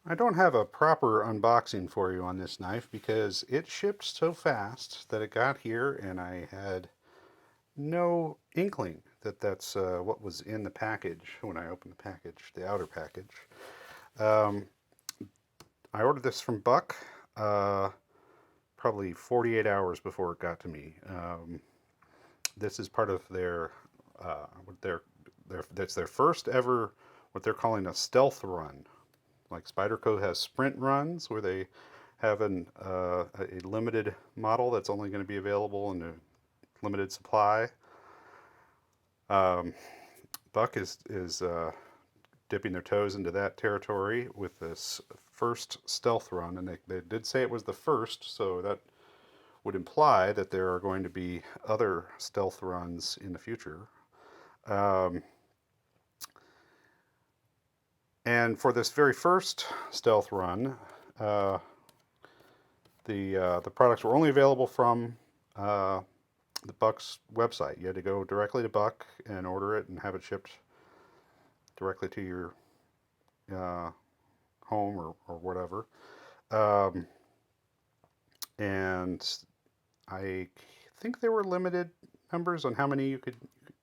I don't have a proper unboxing for you on this knife because it shipped so fast that it got here and I had no inkling that that's what was in the package when I opened the package, the outer package. Um, I ordered this from Buck uh, probably 48 hours before it got to me. This is part of what that's their first ever, what they're calling a stealth run. Like Spyderco has sprint runs where they have a limited model that's only going to be available in a limited supply. Um, Buck is dipping their toes into that territory with this first stealth run, and they did say it was the first, so that would imply that there are going to be other stealth runs in the future. Um, and for this very first stealth run, uh, the products were only available from uh, the Buck's website. You had to go directly to Buck and order it and have it shipped directly to your uh, home or whatever. Um, and I think there were limited numbers on how many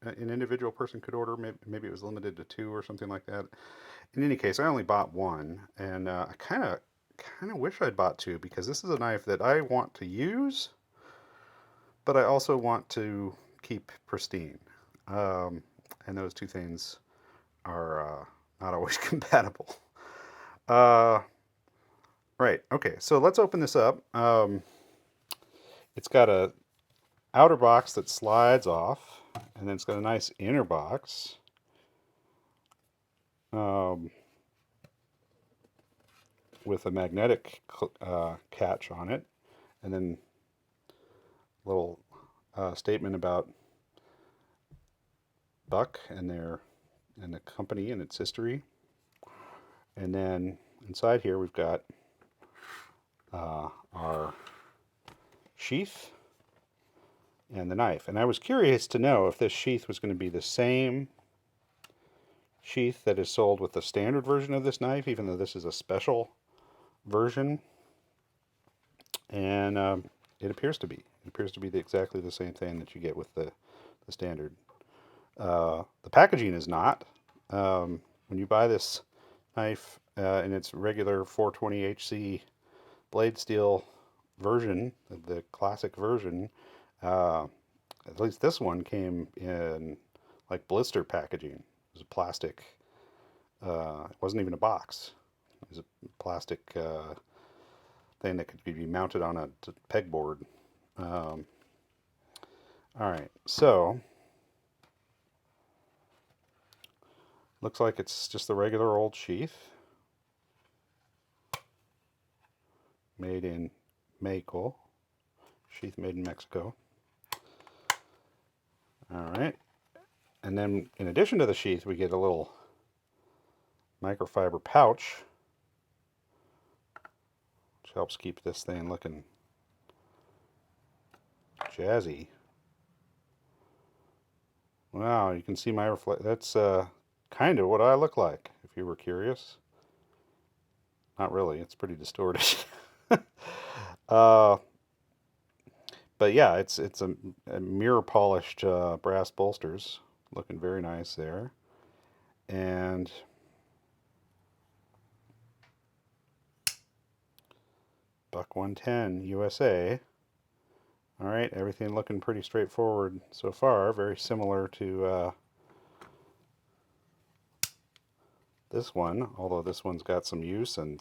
an individual person could order. Maybe it was limited to two or something like that. In any case, I only bought one, and I kind of wish I'd bought two because this is a knife that I want to use, but I also want to keep pristine. Um, and those two things are not always compatible. Uh, right. Okay. So let's open this up. It's got a outer box that slides off, and then it's got a nice inner box. Um, with a magnetic catch on it, and then a little statement about Buck and the company and its history. And then inside here we've got our sheath and the knife. And I was curious to know if this sheath was going to be the same sheath that is sold with the standard version of this knife, even though this is a special version. And it appears to be. It appears to be exactly the same thing that you get with the standard. The packaging is not. When you buy this knife in its regular 420HC blade steel version, the classic version, uh, at least this one came in like blister packaging. It was a plastic. It wasn't even a box. It was a plastic thing that could be mounted on a pegboard. Um, all right, so looks like it's just the regular old sheath made in Mexico. Sheath made in Mexico. All right. And then in addition to the sheath, we get a little microfiber pouch, which helps keep this thing looking jazzy. Wow, you can see my reflect. That's kind of what I look like, if you were curious. Not really, it's pretty distorted. uh, but yeah, it's a mirror polished brass bolsters, looking very nice there. And Buck 110 USA. All right, everything looking pretty straightforward so far. Very similar to this one, although this one's got some use and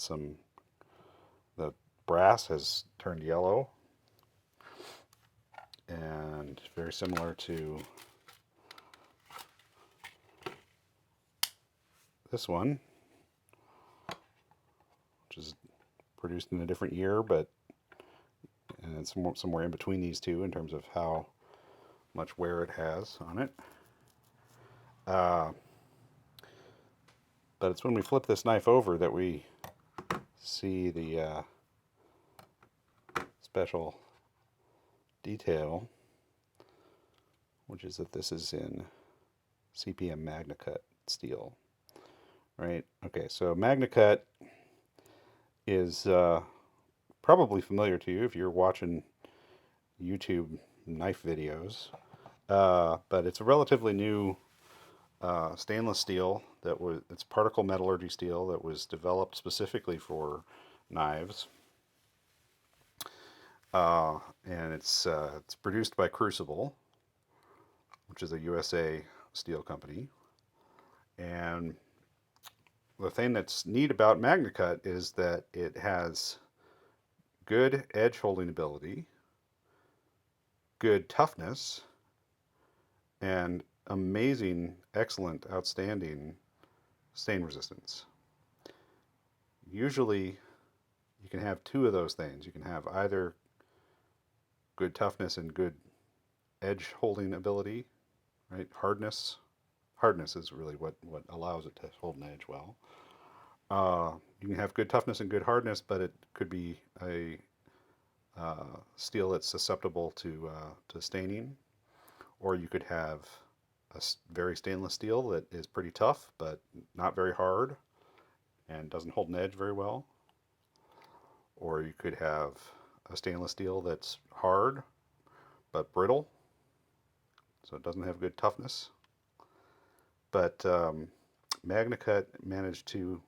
the brass has turned yellow. And very similar to this one, which is produced in a different year, but and it's somewhere in between these two in terms of how much wear it has on it. Uh, but it's when we flip this knife over that we see the special detail, which is that this is in CPM-Magnacut steel. Right? Okay, so Magnacut is probably familiar to you if you're watching YouTube knife videos. But it's a relatively new stainless steel it's particle metallurgy steel that was developed specifically for knives. And it's produced by Crucible, which is a USA steel company. And the thing that's neat about Magnacut is that it has good edge holding ability, good toughness, and amazing, excellent, outstanding stain resistance. Usually, you can have two of those things. You can have either good toughness and good edge holding ability, right? Hardness is really what allows it to hold an edge well. You can have good toughness and good hardness, but it could be a steel that's susceptible to staining, or you could have a very stainless steel that is pretty tough but not very hard and doesn't hold an edge very well, or you could have a stainless steel that's hard but brittle, so it doesn't have good toughness. But Magnacut managed to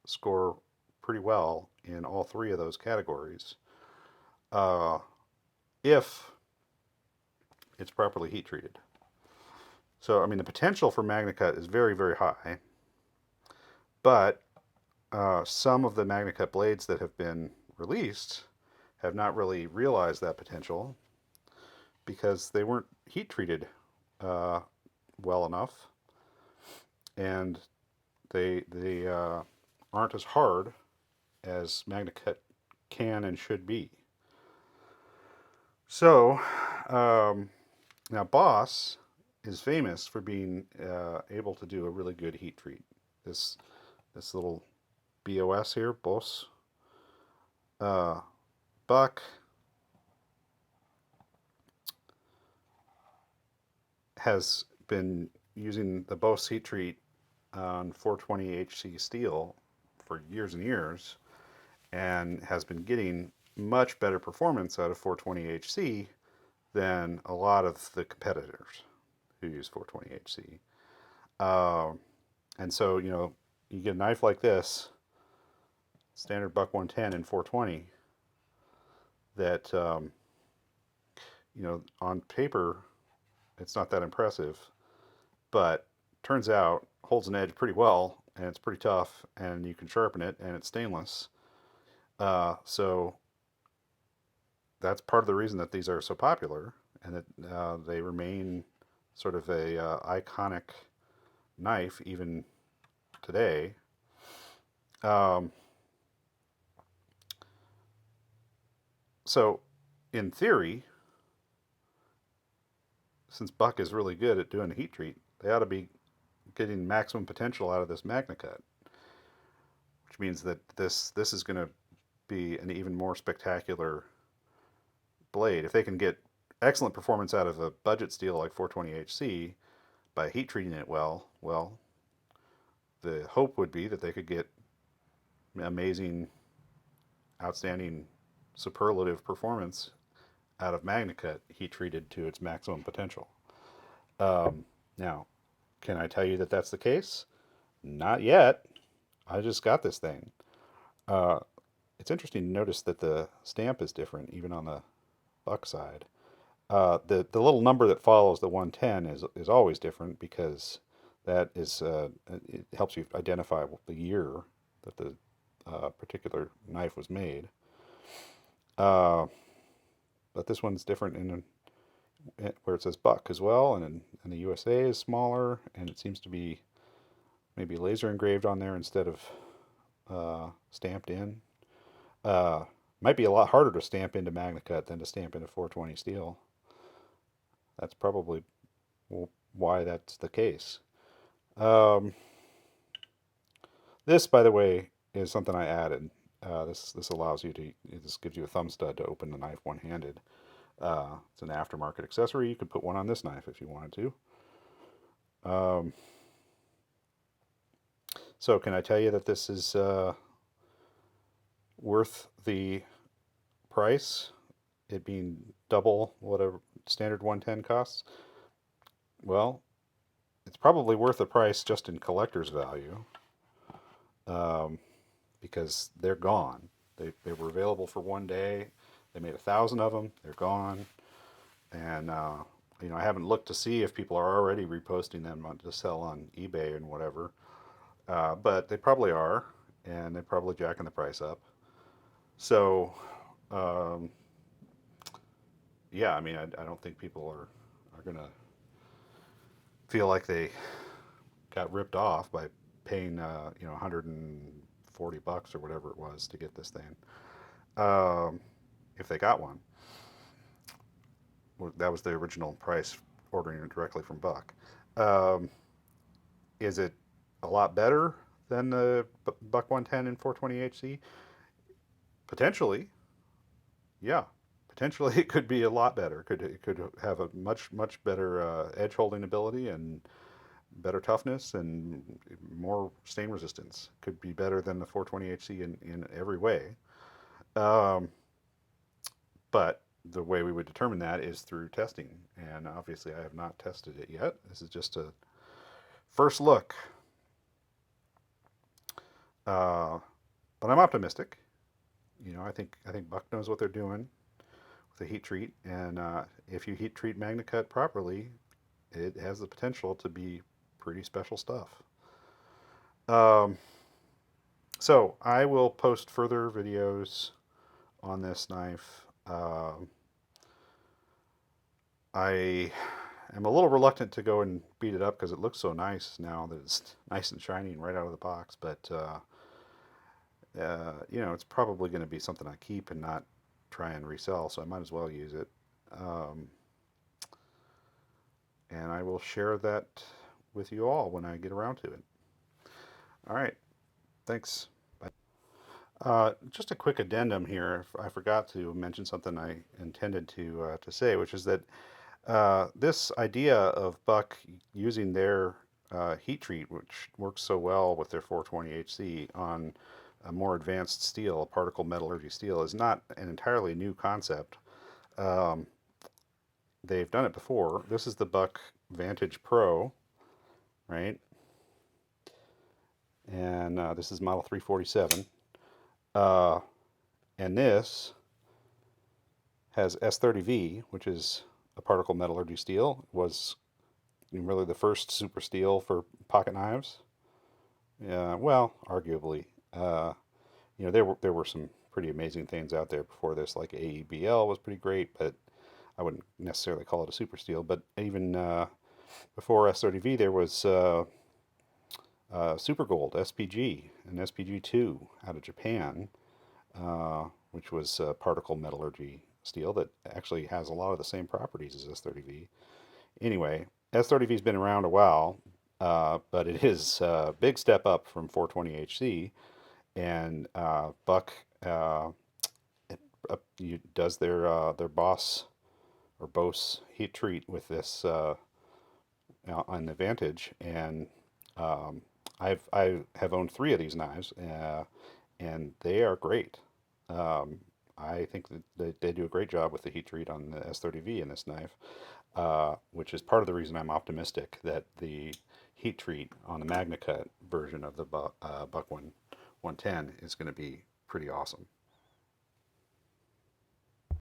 score pretty well in all three of those categories uh, if it's properly heat treated. So, I mean, the potential for Magnacut is very, very high, but some of the Magnacut blades that have been released have not really realized that potential because they weren't heat treated uh, well enough, and they aren't as hard as Magnacut can and should be. So now Bos is famous for being able to do a really good heat treat. This little BOS here, Bos uh, Buck has been using the Bos Heat Treat on 420 HC steel for years and years, and has been getting much better performance out of 420 HC than a lot of the competitors who use 420 HC. And so, you get a knife like this, standard buck 110 and 420, that, on paper, it's not that impressive, but turns out holds an edge pretty well, and it's pretty tough, and you can sharpen it, and it's stainless. So that's part of the reason that these are so popular, and that they remain sort of a iconic knife even today. Um, so, in theory, since Buck is really good at doing a heat treat, they ought to be getting maximum potential out of this Magnacut, which means that this is going to be an even more spectacular blade. If they can get excellent performance out of a budget steel like 420 HC by heat treating it well, the hope would be that they could get amazing, outstanding, superlative performance out of Magnacut heat treated to its maximum potential. Now, can I tell you that that's the case? Not yet. I just got this thing. Uh, it's interesting to notice that the stamp is different, even on the Buck side. The little number that follows the 110 is always different because that is it helps you identify the year that the particular knife was made. But this one's different where it says Buck as well, and the USA is smaller, and it seems to be maybe laser engraved on there instead of stamped in. Might be a lot harder to stamp into Magnacut than to stamp into 420 steel. That's probably why that's the case. This, by the way, is something I added. This allows you this gives you a thumb stud to open the knife one-handed. It's an aftermarket accessory. You could put one on this knife if you wanted to. So can I tell you that this is worth the price, it being double what a standard 110 costs? Well, it's probably worth the price just in collector's value, um, because they're gone. They were available for one day. They made 1,000 of them. They're gone. And I haven't looked to see if people are already reposting them to sell on eBay and whatever. But they probably are, and they're probably jacking the price up. So, um, yeah, I mean, I don't think people are gonna feel like they got ripped off by paying 140 bucks or whatever it was to get this thing. Um, if they got one, that was the original price ordering it directly from Buck. Um, is it a lot better than the Buck 110 and 420 HC? Potentially, yeah. Potentially, it could be a lot better. It could have a much better edge holding ability and better toughness and more stain resistance. Could be better than the 420 HC in every way. Um, but the way we would determine that is through testing. And obviously, I have not tested it yet. This is just a first look. Uh, but I'm optimistic. I think Buck knows what they're doing with the heat treat, and if you heat treat Magnacut properly, it has the potential to be pretty special stuff. Um, so I will post further videos on this knife. I am a little reluctant to go and beat it up because it looks so nice now that it's nice and shiny right out of the box. But it's probably going to be something I keep and not try and resell, so I might as well use it. Um, and I will share that with you all when I get around to it. All right, thanks. Bye. Just a quick addendum here. I forgot to mention something I intended to say, which is that this idea of Buck using their heat treat, which works so well with their 420 HC on a more advanced steel, a particle metallurgy steel, is not an entirely new concept. Um, they've done it before. This is the Buck Vantage Pro, right? And this is model 347. Uh, and this has S30V, which is a particle metallurgy steel. It was really the first super steel for pocket knives. Well, arguably. There were some pretty amazing things out there before this, like AEBL was pretty great, but I wouldn't necessarily call it a super steel. But even before S30V, there was Super Gold SPG and SPG2 out of Japan, which was particle metallurgy steel that actually has a lot of the same properties as S30V. Anyway, S30V's been around a while, but it is a big step up from 420 HC, and Buck does their Bos or Bos Heat Treat with this on the Vantage, and I have owned 3 of these knives, and they are great. Um, I think that they do a great job with the heat treat on the S30V in this knife, which is part of the reason I'm optimistic that the heat treat on the Magnacut version of the Buck 110 is going to be pretty awesome.